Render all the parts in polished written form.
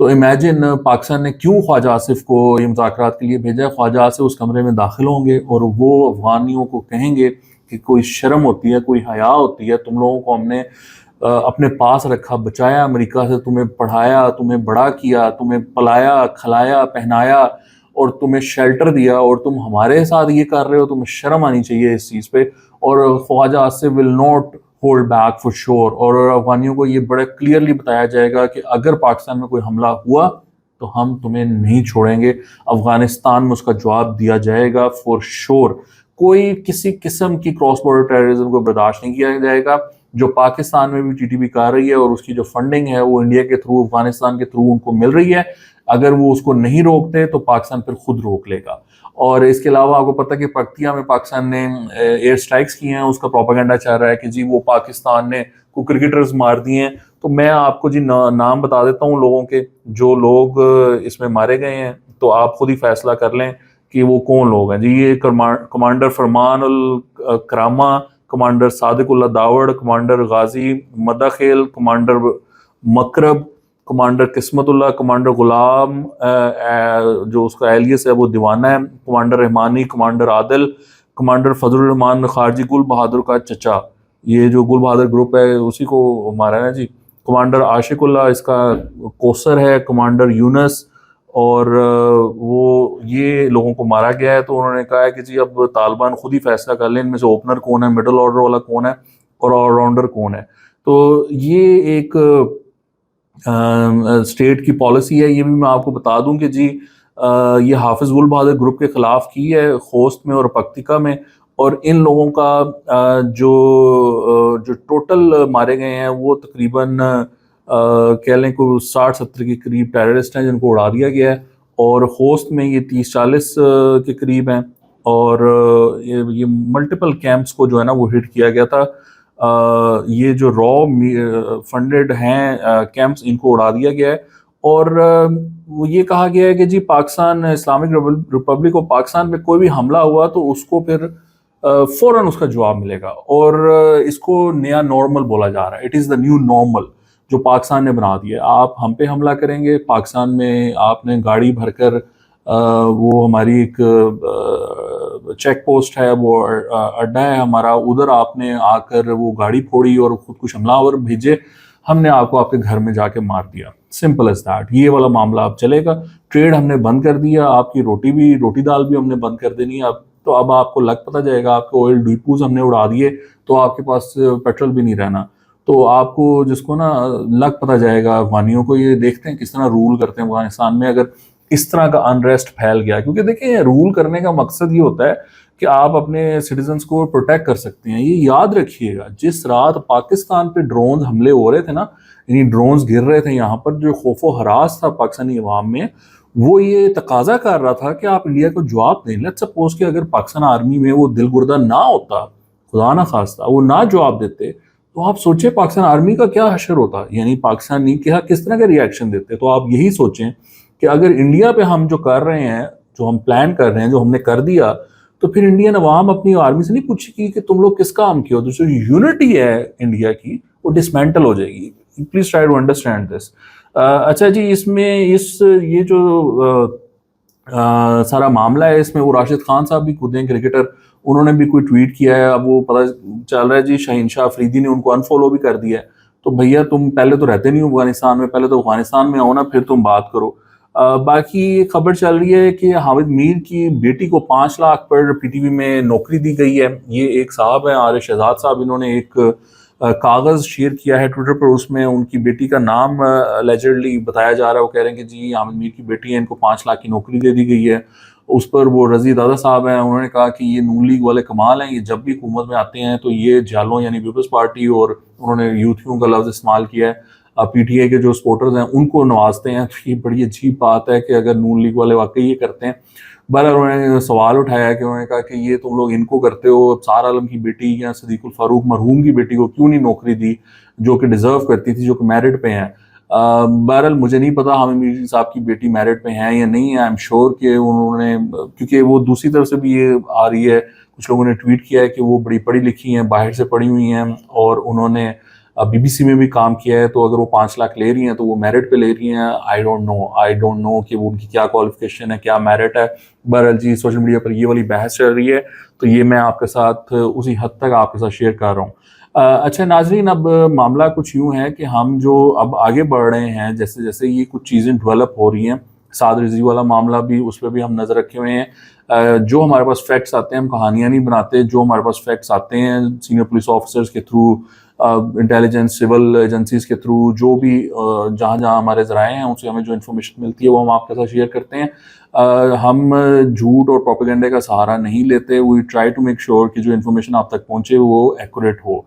تو امیجن پاکستان نے کیوں خواجہ آصف کو یہ مذاکرات کے لیے بھیجا ہے. خواجہ آصف اس کمرے میں داخل ہوں گے اور وہ افغانیوں کو کہیں گے کہ کوئی شرم ہوتی ہے, کوئی حیا ہوتی ہے, تم لوگوں کو ہم نے اپنے پاس رکھا, بچایا امریکہ سے, تمہیں پڑھایا, تمہیں بڑا کیا, تمہیں پلایا, کھلایا, پہنایا اور تمہیں شیلٹر دیا, اور تم ہمارے ساتھ یہ کر رہے ہو, تمہیں شرم آنی چاہیے اس چیز پہ. اور Khawaja Asif will not hold back for sure. اور افغانیوں کو یہ بڑے کلیئرلی بتایا جائے گا کہ اگر پاکستان میں کوئی حملہ ہوا تو ہم تمہیں نہیں چھوڑیں گے, افغانستان میں اس کا جواب دیا جائے گا فور شور. کوئی کسی قسم کی کراس بارڈر ٹیررزم کو برداشت نہیں کیا جائے گا. جو پاکستان میں بھی ٹی ٹی پی کر رہی ہے اور اس کی جو فنڈنگ ہے وہ انڈیا کے تھرو, افغانستان کے تھرو ان کو مل رہی ہے, اگر وہ اس کو نہیں روکتے تو پاکستان پھر خود روک لے گا. اور اس کے علاوہ آپ کو پتہ کہ پکتیا میں پاکستان نے ایئر سٹرائکس کی ہیں, اس کا پروپیگنڈا چل رہا ہے کہ جی وہ پاکستان نے کوئی کرکٹرز مار دیے ہیں. تو میں آپ کو جی نام بتا دیتا ہوں لوگوں کے جو لوگ اس میں مارے گئے ہیں, تو آپ خود ہی فیصلہ کر لیں کہ وہ کون لوگ ہیں. جی یہ کمانڈر فرمان الکرامہ, کمانڈر صادق اللہ داوڑ, کمانڈر غازی مداخیل, کمانڈر مکرب, کمانڈر قسمت اللہ, کمانڈر غلام جو اس کا ایلیس ہے وہ دیوانہ ہے, کمانڈر رحمانی, کمانڈر عادل, کمانڈر فضل الرحمان خارجی گل بہادر کا چچا, یہ جو گل بہادر گروپ ہے اسی کو مارا ہے جی. کمانڈر عاشق اللہ اس کا کوثر ہے, کمانڈر یونس, اور وہ یہ لوگوں کو مارا گیا ہے. تو انہوں نے کہا ہے کہ جی اب طالبان خود ہی فیصلہ کر لیں ان میں سے اوپنر کون ہے, مڈل آرڈر والا کون ہے, اور آل راؤنڈر کون ہے. تو یہ ایک اسٹیٹ کی پالیسی ہے. یہ بھی میں آپ کو بتا دوں کہ جی یہ حافظ گل بہادر گروپ کے خلاف کی ہے خوست میں اور پکتیکا میں, اور ان لوگوں کا جو ٹوٹل مارے گئے ہیں وہ تقریباً کہہ لیں کو 60-70 کے قریب ٹیررسٹ ہیں جن کو اڑا دیا گیا ہے, اور خوست میں یہ 30-40 کے قریب ہیں, اور یہ ملٹیپل کیمپس کو جو ہے نا وہ ہٹ کیا گیا تھا. یہ جو فنڈڈ ہیں کیمپس ان کو اڑا دیا گیا ہے, اور وہ یہ کہا گیا ہے کہ جی پاکستان اسلامک ریپبلک اور پاکستان پہ کوئی بھی حملہ ہوا تو اس کو پھر فوراً اس کا جواب ملے گا, اور اس کو نیا نارمل بولا جا رہا ہے. It is the new normal جو پاکستان نے بنا دیا. آپ ہم پہ حملہ کریں گے, پاکستان میں آپ نے گاڑی بھر کر وہ ہماری ایک چیک پوسٹ ہے, وہ اڈا ہے ہمارا, ادھر آپ نے آ کر وہ گاڑی پھوڑی اور خود کچھ حملہ آور بھیجے, ہم نے آپ کو آپ کے گھر میں جا کے مار دیا. Simple as that. یہ والا معاملہ اب چلے گا. ٹریڈ ہم نے بند کر دیا, آپ کی روٹی دال بھی ہم نے بند کر دینی ہے. اب آپ کو لگ پتہ جائے گا, آپ کے آئل ڈیپوز ہم نے اڑا دیے تو آپ کے پاس پیٹرول بھی نہیں رہنا. تو آپ کو جس کو نا لگ پتہ جائے گا افغانیوں کو, یہ دیکھتے ہیں کس طرح رول کرتے ہیں افغانستان میں اگر اس طرح کا انریسٹ پھیل گیا. کیونکہ دیکھیں رول کرنے کا مقصد یہ ہوتا ہے کہ آپ اپنے سٹیزنز کو پروٹیکٹ کر سکتے ہیں. یہ یاد رکھیے گا, جس رات پاکستان پہ ڈرونز حملے ہو رہے تھے نا, یعنی ڈرونز گر رہے تھے یہاں پر, جو خوف و ہراس تھا پاکستانی عوام میں, وہ یہ تقاضا کر رہا تھا کہ آپ انڈیا کو جواب دیں. لیٹس سپوز کہ اگر پاکستان آرمی میں وہ دل گردہ نہ ہوتا, خدا نہ خواستہ وہ نہ جواب دیتے, تو آپ سوچیں پاکستان آرمی کا کیا حشر ہوتا, یعنی پاکستانی کیا کس طرح کا ری ایکشن دیتے. تو آپ یہی سوچیں کہ اگر انڈیا پہ ہم جو کر رہے ہیں, جو ہم پلان کر رہے ہیں, جو ہم نے کر دیا, تو پھر انڈین عوام اپنی آرمی سے نہیں پوچھے گی کہ تم لوگ کس کام کی ہو. تو جو یونٹی ہے انڈیا کی وہ ڈسمینٹل ہو جائے گی. Please try to understand this. اچھا جی, اس میں یہ جو سارا معاملہ ہے, اس میں وہ راشد خان صاحب بھی خود ہیں کرکٹر, انہوں نے بھی کوئی ٹویٹ کیا ہے. اب وہ پتہ چل رہا ہے جی شاہین شاہ افریدی نے ان کو انفالو بھی کر دیا ہے. تو بھیا تم پہلے تو رہتے نہیں ہو افغانستان میں, پہلے تو افغانستان میں آؤ نا, پھر تم بات کرو. باقی خبر چل رہی ہے کہ حامد میر کی بیٹی کو 5 لاکھ پر پی ٹی وی میں نوکری دی گئی ہے. یہ ایک صاحب ہیں عارف شہزاد صاحب, انہوں نے ایک کاغذ شیئر کیا ہے ٹویٹر پر, اس میں ان کی بیٹی کا نام لیجرلی بتایا جا رہا ہے. وہ کہہ رہے ہیں کہ جی حامد میر کی بیٹی ہے, ان کو 5 لاکھ کی نوکری دے دی گئی ہے. اس پر وہ رضی دادا صاحب ہیں, انہوں نے کہا کہ یہ نون لیگ والے کمال ہیں, یہ جب بھی حکومت میں آتے ہیں تو یہ جالوں یعنی پیپلز پارٹی, اور انہوں نے یوتھیوں کا لفظ استعمال کیا ہے, پی ٹی آئی کے جو سپورٹرز ہیں ان کو نوازتے ہیں. تو یہ بڑی عجیب بات ہے کہ اگر نون لیگ والے واقعی یہ کرتے ہیں. بہرحال انہوں نے سوال اٹھایا کہ انہوں نے کہا کہ یہ تم لوگ ان کو کرتے ہو, سار عالم کی بیٹی یا صدیق الفاروق مرحوم کی بیٹی کو کیوں نہیں نوکری دی جو کہ ڈیزرو کرتی تھی, جو کہ میرٹ پہ ہیں. بہرحال مجھے نہیں پتا حامد میر صاحب کی بیٹی میرٹ پہ ہیں یا نہیں ہے. آئی ایم شیور کہ انہوں نے, کیونکہ وہ دوسری طرف سے بھی یہ آ رہی ہے, کچھ لوگوں نے ٹویٹ کیا ہے کہ وہ بڑی پڑھی لکھی ہیں, باہر سے پڑھی ہوئی ہیں, اور انہوں نے BBC میں بھی کام کیا ہے، تو اگر وہ 5 لاکھ لے رہی ہیں تو وہ میرٹ پہ لے رہی ہیں. آئی ڈونٹ نو کہ وہ ان کی کیا کوالیفیکیشن ہے، کیا میرٹ ہے. بہرحال جی سوشل میڈیا پر یہ والی بحث چل رہی ہے، تو یہ میں آپ کے ساتھ اسی حد تک آپ کے ساتھ شیئر کر رہا ہوں. اچھا ناظرین، اب معاملہ کچھ یوں ہے کہ ہم جو اب آگے بڑھ رہے ہیں، جیسے جیسے یہ کچھ چیزیں ڈیولپ ہو رہی ہیں، سعد رضوی والا معاملہ بھی، اس پہ بھی ہم نظر رکھے ہوئے ہیں. جو ہمارے پاس فیکٹس آتے ہیں، ہم کہانیاں نہیں بناتے، جو ہمارے پاس فیکٹس آتے ہیں سینئر پولیس آفیسرز کے تھرو، انٹیلیجنس سول ایجنسیز کے تھرو، جو بھی جہاں جہاں ہمارے ذرائع ہیں ان سے ہمیں جو انفارمیشن ملتی ہے وہ ہم آپ کے ساتھ شیئر کرتے ہیں. ہم جھوٹ اور پروپیگنڈے کا سہارا نہیں لیتے. We try to make sure کہ جو انفارمیشن آپ تک پہنچے وہ ایکوریٹ ہو.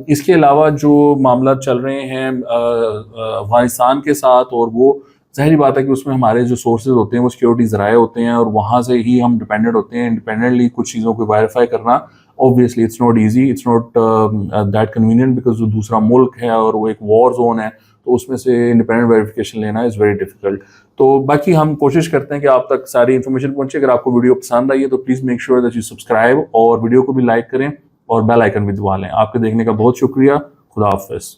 اس کے علاوہ جو معاملات چل رہے ہیں افغانستان کے ساتھ، اور وہ ظاہری بات ہے کہ اس میں ہمارے جو سورسز ہوتے ہیں وہ سیکیورٹی ذرائع ہوتے ہیں، اور وہاں سے ہی ہم ڈپینڈنٹ ہوتے ہیں. انڈیپینڈنٹلی کچھ چیزوں کو ویریفائی کرنا obviously it's not easy, it's not that convenient because وہ دوسرا ملک ہے اور وہ ایک وار زون ہے، تو اس میں سے انڈیپینڈنٹ ویریفیکیشن لینا از ویری ڈیفیکلٹ. تو باقی ہم کوشش کرتے ہیں کہ آپ تک ساری انفارمیشن پہنچے. اگر آپ کو ویڈیو پسند آئی ہے تو please make sure that you subscribe, اور ویڈیو کو بھی لائک کریں اور بیل آئیکن بھی دبا لیں. آپ کے دیکھنے کا بہت شکریہ. خدا حافظ.